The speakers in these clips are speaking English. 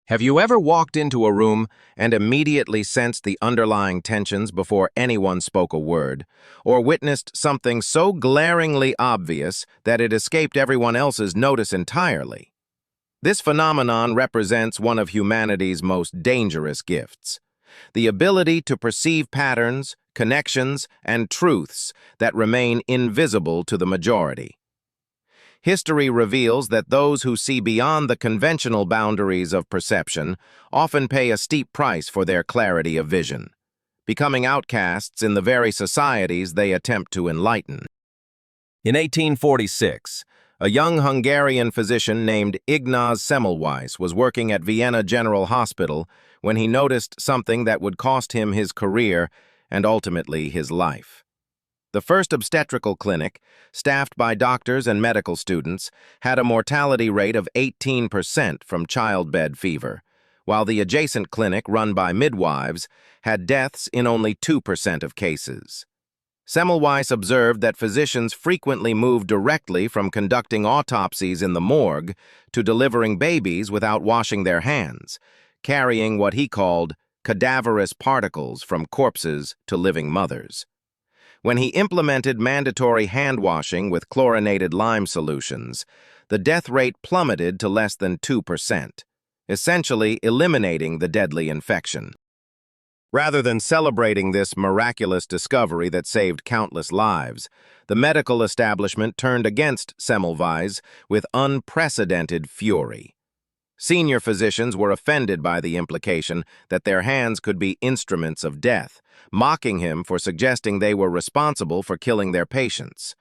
Have you ever walked into a room and immediately sensed the underlying tensions before anyone spoke a word, or witnessed something so glaringly obvious that it escaped everyone else's notice entirely? This phenomenon represents one of humanity's most dangerous gifts, the ability to perceive patterns, connections, and truths that remain invisible to the majority. History reveals that those who see beyond the conventional boundaries of perception often pay a steep price for their clarity of vision, becoming outcasts in the very societies they attempt to enlighten. In 1846, a young Hungarian physician named Ignaz Semmelweis was working at Vienna General Hospital when he noticed something that would cost him his career and ultimately his life. The first obstetrical clinic, staffed by doctors and medical students, had a mortality rate of 18% from childbed fever, while the adjacent clinic, run by midwives, had deaths in only 2% of cases. Semmelweis observed that physicians frequently moved directly from conducting autopsies in the morgue to delivering babies without washing their hands, carrying what he called cadaverous particles from corpses to living mothers. When he implemented mandatory hand washing with chlorinated lime solutions, the death rate plummeted to less than 2%, essentially eliminating the deadly infection. Rather than celebrating this miraculous discovery that saved countless lives, the medical establishment turned against Semmelweis with unprecedented fury. Senior physicians were offended by the implication that their hands could be instruments of death, mocking him for suggesting they were responsible for killing their patients.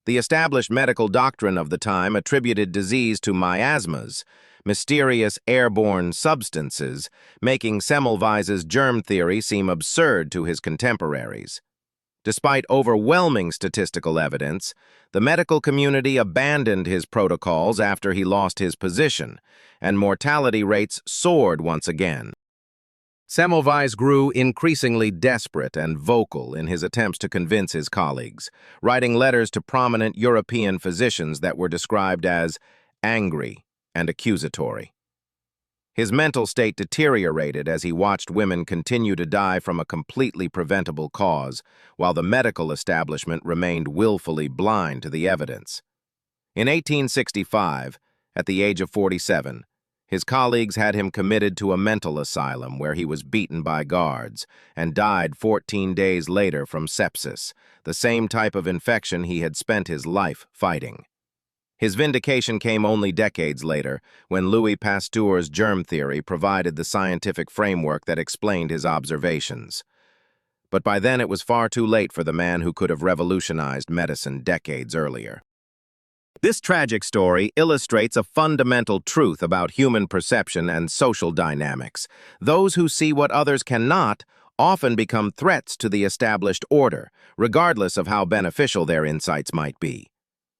The established medical doctrine of the time attributed disease to miasmas, mysterious airborne substances, making Semmelweis's germ theory seem absurd to his contemporaries. Despite overwhelming statistical evidence, the medical community abandoned his protocols after he lost his position, and mortality rates soared once again. Semmelweis grew increasingly desperate and vocal in his attempts to convince his colleagues, writing letters to prominent European physicians that were described as angry and accusatory. His mental state deteriorated as he watched women continue to die from a completely preventable cause, while the medical establishment remained willfully blind to the evidence. In 1865, at the age of 47, his colleagues had him committed to a mental asylum where he was beaten by guards and died 14 days later from sepsis, the same type of infection he had spent his life fighting. His vindication came only decades later, when Louis Pasteur's germ theory provided the scientific framework that explained his observations. But by then it was far too late for the man who could have revolutionized medicine decades earlier. This tragic story illustrates a fundamental truth about human perception and social dynamics. Those who see what others cannot often become threats to the established order, regardless of how beneficial their insights might be.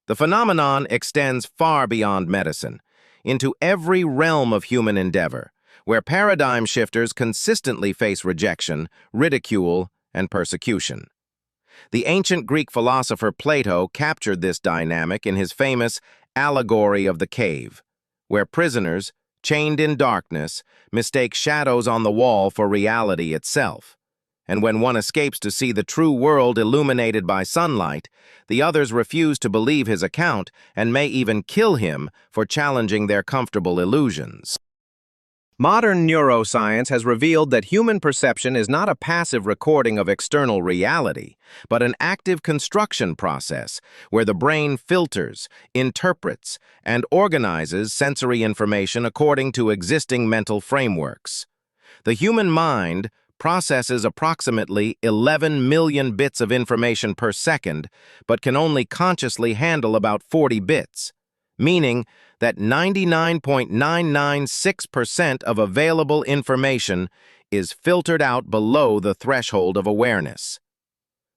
The phenomenon extends far beyond medicine, into every realm of human endeavor, where paradigm shifters consistently face rejection, ridicule, and persecution. The ancient Greek philosopher Plato captured this dynamic in his famous allegory of the cave, where prisoners, chained in darkness, mistake shadows on the wall for reality itself. And when one escapes to see the true world illuminated by sunlight, the others refuse to believe his account and may even kill him for challenging their comfortable illusions. Modern neuroscience has revealed that human perception is not a passive recording of external reality, but an active construction process where the brain filters, interprets, and organizes sensory information according to existing mental frameworks. The human mind processes approximately 11 million bits of information per second, but can only consciously handle about 40 bits, meaning that 99.996% of available information is filtered out below the threshold of awareness.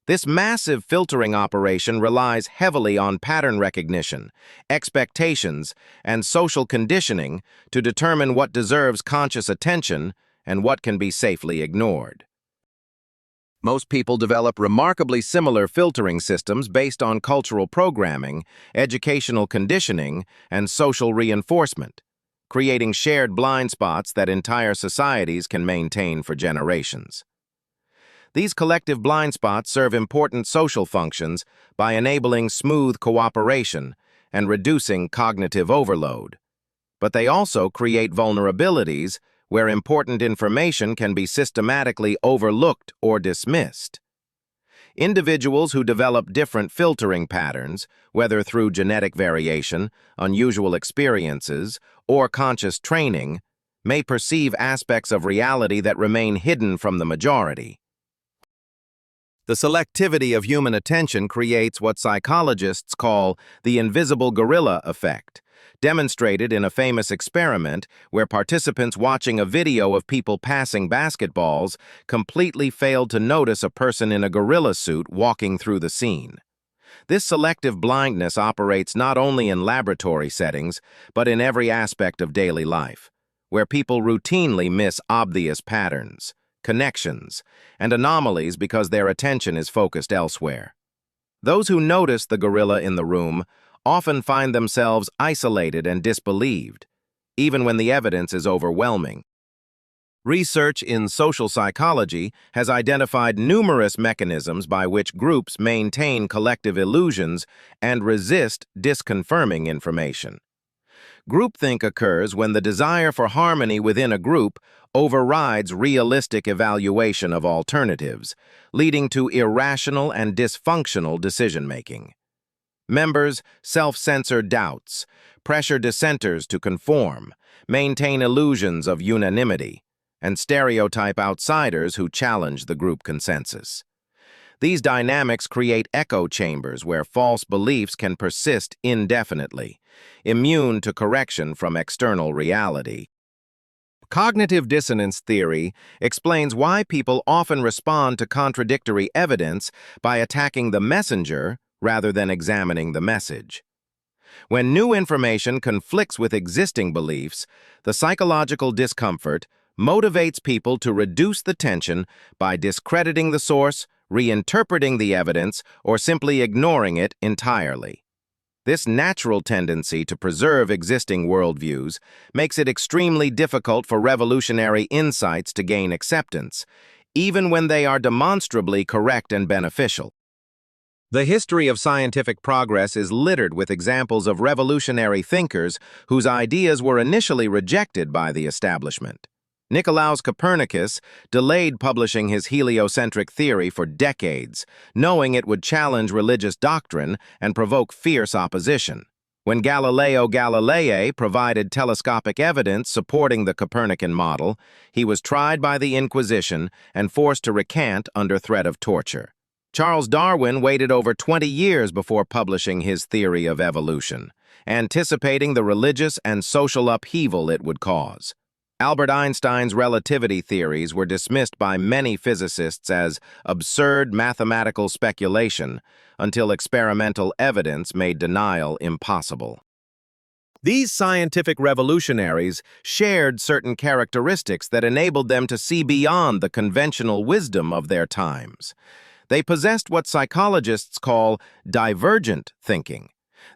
This massive filtering operation relies heavily on pattern recognition, expectations, and social conditioning to determine what deserves conscious attention and what can be safely ignored. Most people develop remarkably similar filtering systems based on cultural programming, educational conditioning, and social reinforcement, creating shared blind spots that entire societies can maintain for generations. These collective blind spots serve important social functions by enabling smooth cooperation and reducing cognitive overload. But they also create vulnerabilities where important information can be systematically overlooked or dismissed. Individuals who develop different filtering patterns, whether through genetic variation, unusual experiences, or conscious training, may perceive aspects of reality that remain hidden from the majority. The selectivity of human attention creates what psychologists call the invisible gorilla effect, demonstrated in a famous experiment where participants watching a video of people passing basketballs completely failed to notice a person in a gorilla suit walking through the scene. This selective blindness operates not only in laboratory settings, but in every aspect of daily life, where people routinely miss obvious patterns, connections, and anomalies because their attention is focused elsewhere. Those who notice the gorilla in the room often find themselves isolated and disbelieved, even when the evidence is overwhelming. Research in social psychology has identified numerous mechanisms by which groups maintain collective illusions and resist disconfirming information. Groupthink occurs when the desire for harmony within a group overrides realistic evaluation of alternatives, leading to irrational and dysfunctional decision-making. Members self-censor doubts, pressure dissenters to conform, maintain illusions of unanimity, and stereotype outsiders who challenge the group consensus. These dynamics create echo chambers where false beliefs can persist indefinitely, immune to correction from external reality. Cognitive dissonance theory explains why people often respond to contradictory evidence by attacking the messenger rather than examining the message. When new information conflicts with existing beliefs, the psychological discomfort motivates people to reduce the tension by discrediting the source, reinterpreting the evidence, or simply ignoring it entirely. This natural tendency to preserve existing worldviews makes it extremely difficult for revolutionary insights to gain acceptance, even when they are demonstrably correct and beneficial. The history of scientific progress is littered with examples of revolutionary thinkers whose ideas were initially rejected by the establishment. Nicolaus Copernicus delayed publishing his heliocentric theory for decades, knowing it would challenge religious doctrine and provoke fierce opposition. When Galileo Galilei provided telescopic evidence supporting the Copernican model, he was tried by the Inquisition and forced to recant under threat of torture. Charles Darwin waited over 20 years before publishing his theory of evolution, anticipating the religious and social upheaval it would cause. Albert Einstein's relativity theories were dismissed by many physicists as absurd mathematical speculation until experimental evidence made denial impossible. These scientific revolutionaries shared certain characteristics that enabled them to see beyond the conventional wisdom of their times. They possessed what psychologists call divergent thinking,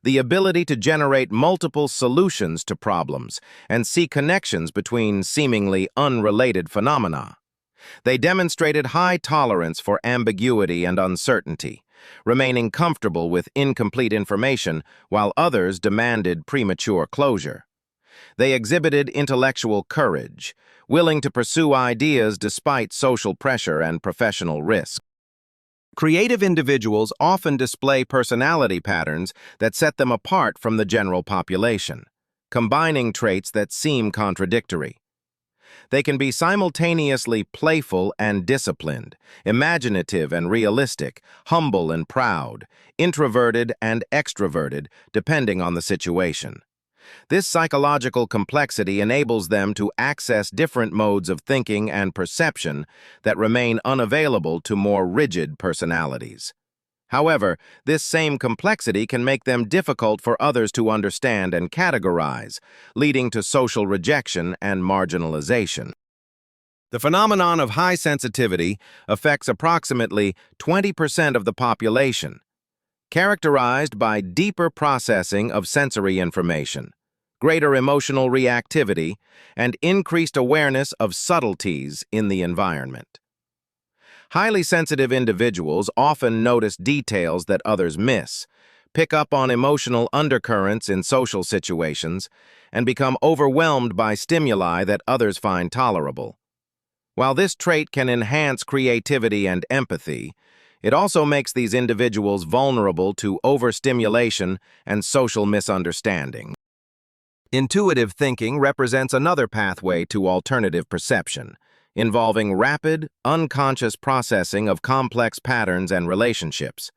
the ability to generate multiple solutions to problems and see connections between seemingly unrelated phenomena. They demonstrated high tolerance for ambiguity and uncertainty, remaining comfortable with incomplete information while others demanded premature closure. They exhibited intellectual courage, willing to pursue ideas despite social pressure and professional risk. Creative individuals often display personality patterns that set them apart from the general population, combining traits that seem contradictory. They can be simultaneously playful and disciplined, imaginative and realistic, humble and proud, introverted and extroverted, depending on the situation. This psychological complexity enables them to access different modes of thinking and perception that remain unavailable to more rigid personalities. However, this same complexity can make them difficult for others to understand and categorize, leading to social rejection and marginalization. The phenomenon of high sensitivity affects approximately 20% of the population, characterized by deeper processing of sensory information, greater emotional reactivity, and increased awareness of subtleties in the environment. Highly sensitive individuals often notice details that others miss, pick up on emotional undercurrents in social situations, and become overwhelmed by stimuli that others find tolerable. While this trait can enhance creativity and empathy, it also makes these individuals vulnerable to overstimulation and social misunderstanding. Intuitive thinking represents another pathway to alternative perception, involving rapid, unconscious processing of complex patterns and relationships.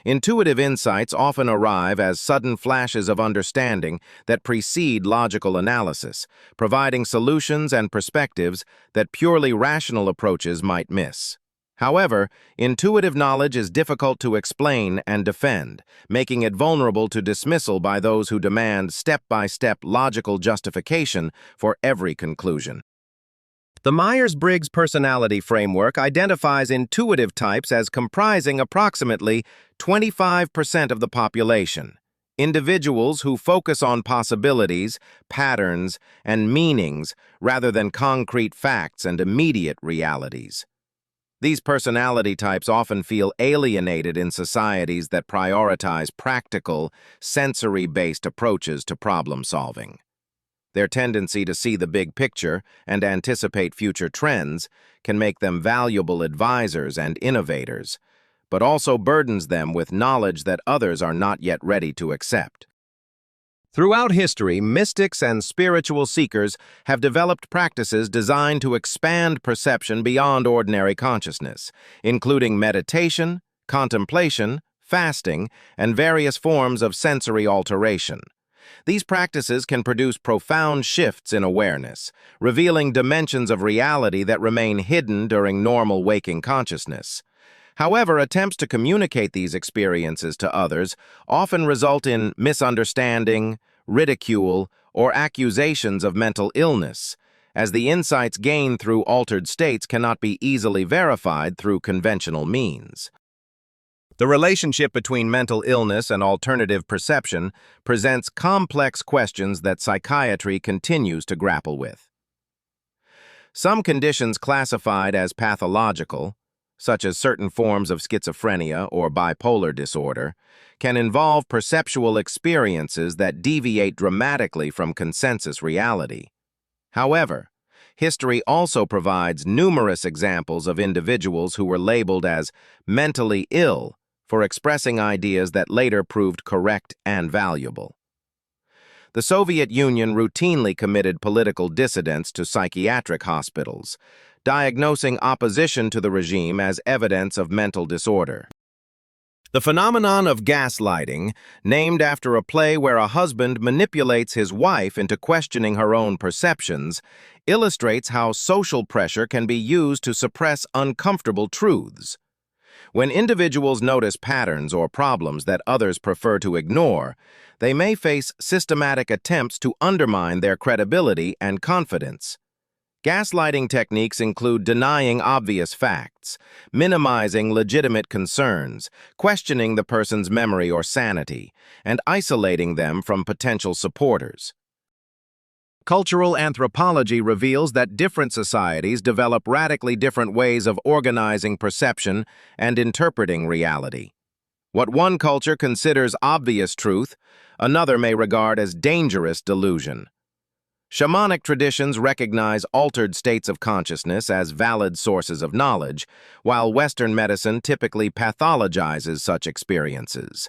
Intuitive insights often arrive as sudden flashes of understanding that precede logical analysis, providing solutions and perspectives that purely rational approaches might miss. However, intuitive knowledge is difficult to explain and defend, making it vulnerable to dismissal by those who demand step-by-step logical justification for every conclusion. The Myers-Briggs personality framework identifies intuitive types as comprising approximately 25% of the population, individuals who focus on possibilities, patterns, and meanings rather than concrete facts and immediate realities. These personality types often feel alienated in societies that prioritize practical, sensory-based approaches to problem solving. Their tendency to see the big picture and anticipate future trends can make them valuable advisors and innovators, but also burdens them with knowledge that others are not yet ready to accept. Throughout history, mystics and spiritual seekers have developed practices designed to expand perception beyond ordinary consciousness, including meditation, contemplation, fasting, and various forms of sensory alteration. These practices can produce profound shifts in awareness, revealing dimensions of reality that remain hidden during normal waking consciousness. However, attempts to communicate these experiences to others often result in misunderstanding, ridicule, or accusations of mental illness, as the insights gained through altered states cannot be easily verified through conventional means. The relationship between mental illness and alternative perception presents complex questions that psychiatry continues to grapple with. Some conditions classified as pathological, such as certain forms of schizophrenia or bipolar disorder, can involve perceptual experiences that deviate dramatically from consensus reality. However, history also provides numerous examples of individuals who were labeled as mentally ill for expressing ideas that later proved correct and valuable. The Soviet Union routinely committed political dissidents to psychiatric hospitals, diagnosing opposition to the regime as evidence of mental disorder. The phenomenon of gaslighting, named after a play where a husband manipulates his wife into questioning her own perceptions, illustrates how social pressure can be used to suppress uncomfortable truths. When individuals notice patterns or problems that others prefer to ignore, they may face systematic attempts to undermine their credibility and confidence. Gaslighting techniques include denying obvious facts, minimizing legitimate concerns, questioning the person's memory or sanity, and isolating them from potential supporters. Cultural anthropology reveals that different societies develop radically different ways of organizing perception and interpreting reality. What one culture considers obvious truth, another may regard as dangerous delusion. Shamanic traditions recognize altered states of consciousness as valid sources of knowledge, while Western medicine typically pathologizes such experiences.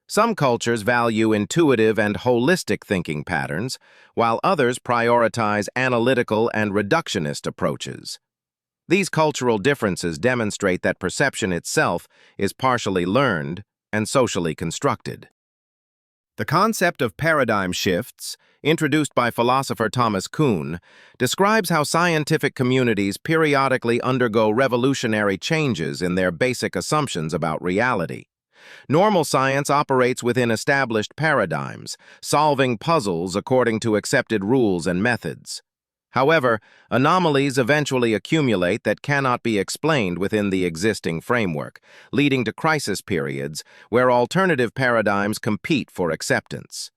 Some cultures value intuitive and holistic thinking patterns, while others prioritize analytical and reductionist approaches. These cultural differences demonstrate that perception itself is partially learned and socially constructed. The concept of paradigm shifts, introduced by philosopher Thomas Kuhn, describes how scientific communities periodically undergo revolutionary changes in their basic assumptions about reality. Normal science operates within established paradigms, solving puzzles according to accepted rules and methods. However, anomalies eventually accumulate that cannot be explained within the existing framework, leading to crisis periods where alternative paradigms compete for acceptance.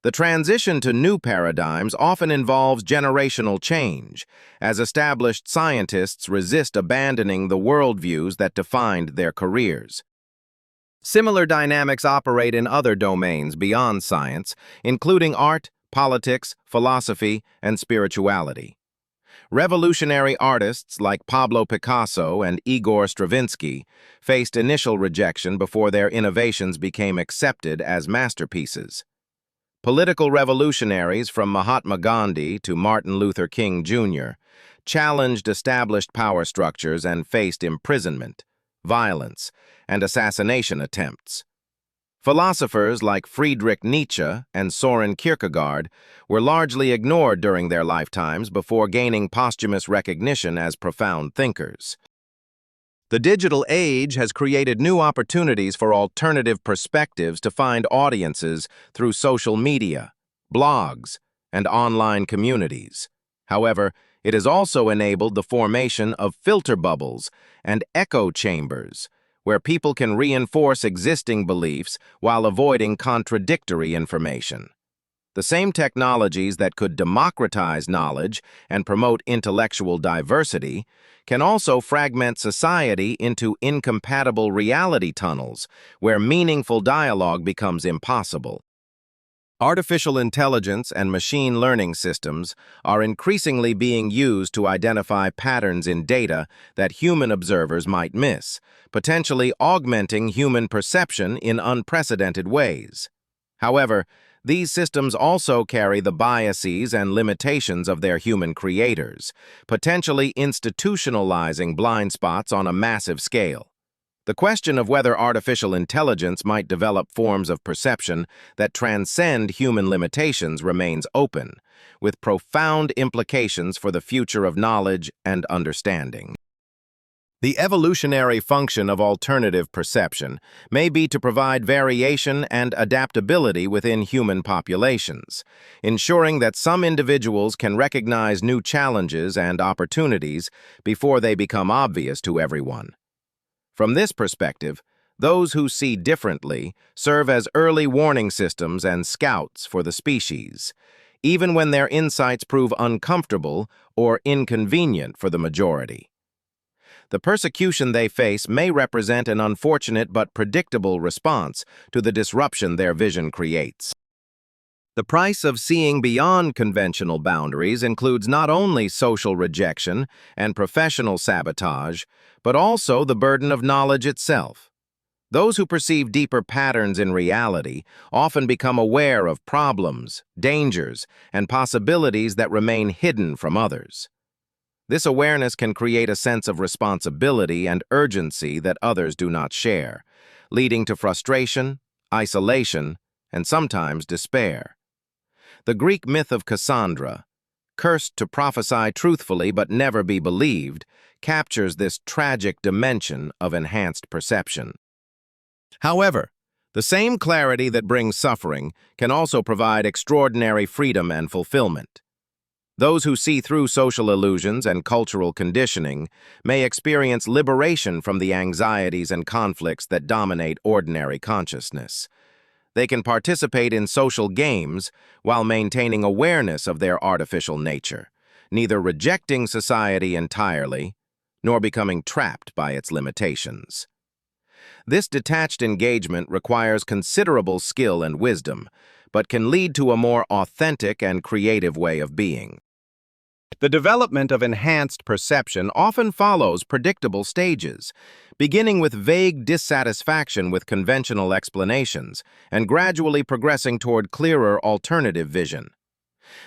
The transition to new paradigms often involves generational change, as established scientists resist abandoning the worldviews that defined their careers. Similar dynamics operate in other domains beyond science, including art, politics, philosophy, and spirituality. Revolutionary artists like Pablo Picasso and Igor Stravinsky faced initial rejection before their innovations became accepted as masterpieces. Political revolutionaries from Mahatma Gandhi to Martin Luther King Jr. challenged established power structures and faced imprisonment, violence, and assassination attempts. Philosophers like Friedrich Nietzsche and Soren Kierkegaard were largely ignored during their lifetimes before gaining posthumous recognition as profound thinkers. The digital age has created new opportunities for alternative perspectives to find audiences through social media, blogs, and online communities. However, it has also enabled the formation of filter bubbles and echo chambers, where people can reinforce existing beliefs while avoiding contradictory information. The same technologies that could democratize knowledge and promote intellectual diversity can also fragment society into incompatible reality tunnels where meaningful dialogue becomes impossible. Artificial intelligence and machine learning systems are increasingly being used to identify patterns in data that human observers might miss, potentially augmenting human perception in unprecedented ways. However, these systems also carry the biases and limitations of their human creators, potentially institutionalizing blind spots on a massive scale. The question of whether artificial intelligence might develop forms of perception that transcend human limitations remains open, with profound implications for the future of knowledge and understanding. The evolutionary function of alternative perception may be to provide variation and adaptability within human populations, ensuring that some individuals can recognize new challenges and opportunities before they become obvious to everyone. From this perspective, those who see differently serve as early warning systems and scouts for the species, even when their insights prove uncomfortable or inconvenient for the majority. The persecution they face may represent an unfortunate but predictable response to the disruption their vision creates. The price of seeing beyond conventional boundaries includes not only social rejection and professional sabotage, but also the burden of knowledge itself. Those who perceive deeper patterns in reality often become aware of problems, dangers, and possibilities that remain hidden from others. This awareness can create a sense of responsibility and urgency that others do not share, leading to frustration, isolation, and sometimes despair. The Greek myth of Cassandra, cursed to prophesy truthfully but never be believed, captures this tragic dimension of enhanced perception. However, the same clarity that brings suffering can also provide extraordinary freedom and fulfillment. Those who see through social illusions and cultural conditioning may experience liberation from the anxieties and conflicts that dominate ordinary consciousness. They can participate in social games while maintaining awareness of their artificial nature, neither rejecting society entirely nor becoming trapped by its limitations. This detached engagement requires considerable skill and wisdom, but can lead to a more authentic and creative way of being. The development of enhanced perception often follows predictable stages, beginning with vague dissatisfaction with conventional explanations and gradually progressing toward clearer alternative vision.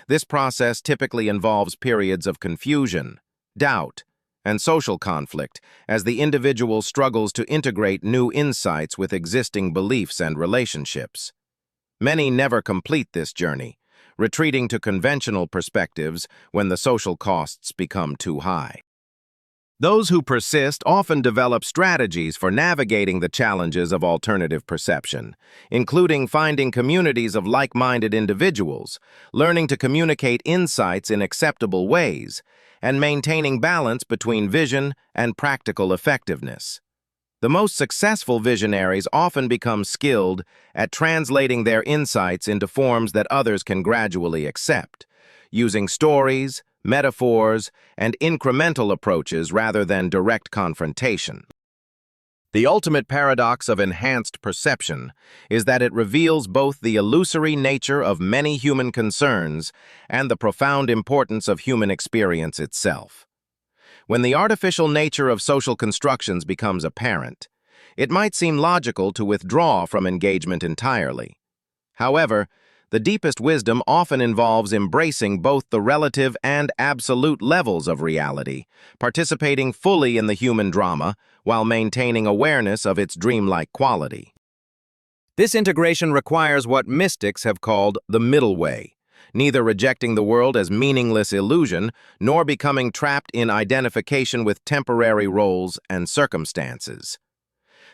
This process typically involves periods of confusion, doubt, and social conflict as the individual struggles to integrate new insights with existing beliefs and relationships. Many never complete this journey, retreating to conventional perspectives when the social costs become too high. Those who persist often develop strategies for navigating the challenges of alternative perception, including finding communities of like-minded individuals, learning to communicate insights in acceptable ways, and maintaining balance between vision and practical effectiveness. The most successful visionaries often become skilled at translating their insights into forms that others can gradually accept, using stories, metaphors, and incremental approaches rather than direct confrontation. The ultimate paradox of enhanced perception is that it reveals both the illusory nature of many human concerns and the profound importance of human experience itself. When the artificial nature of social constructions becomes apparent, it might seem logical to withdraw from engagement entirely. However, the deepest wisdom often involves embracing both the relative and absolute levels of reality, participating fully in the human drama while maintaining awareness of its dreamlike quality. This integration requires what mystics have called the middle way, neither rejecting the world as meaningless illusion nor becoming trapped in identification with temporary roles and circumstances.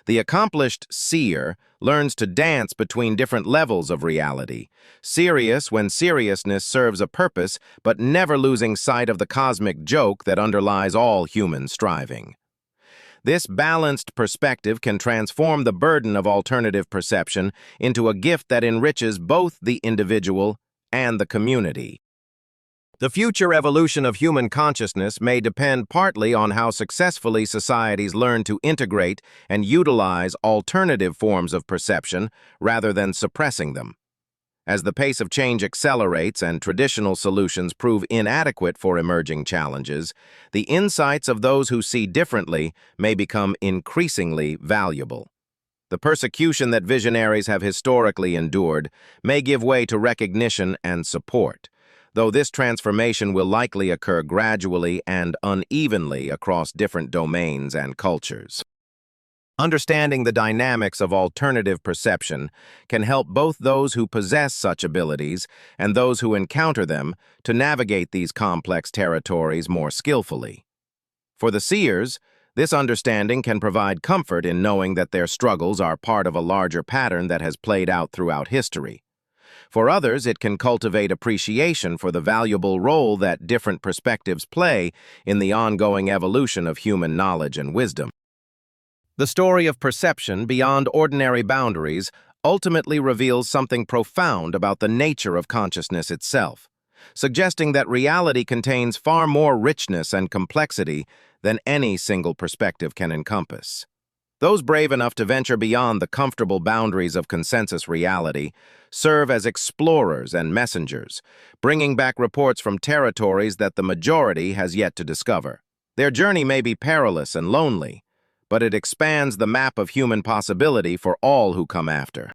The accomplished seer learns to dance between different levels of reality, serious when seriousness serves a purpose, but never losing sight of the cosmic joke that underlies all human striving. This balanced perspective can transform the burden of alternative perception into a gift that enriches both the individual and the community. The future evolution of human consciousness may depend partly on how successfully societies learn to integrate and utilize alternative forms of perception rather than suppressing them. As the pace of change accelerates and traditional solutions prove inadequate for emerging challenges, the insights of those who see differently may become increasingly valuable. The persecution that visionaries have historically endured may give way to recognition and support, though this transformation will likely occur gradually and unevenly across different domains and cultures. Understanding the dynamics of alternative perception can help both those who possess such abilities and those who encounter them to navigate these complex territories more skillfully. For the seers, this understanding can provide comfort in knowing that their struggles are part of a larger pattern that has played out throughout history. For others, it can cultivate appreciation for the valuable role that different perspectives play in the ongoing evolution of human knowledge and wisdom. The story of perception beyond ordinary boundaries ultimately reveals something profound about the nature of consciousness itself, suggesting that reality contains far more richness and complexity than any single perspective can encompass. Those brave enough to venture beyond the comfortable boundaries of consensus reality serve as explorers and messengers, bringing back reports from territories that the majority has yet to discover. Their journey may be perilous and lonely, but it expands the map of human possibility for all who come after.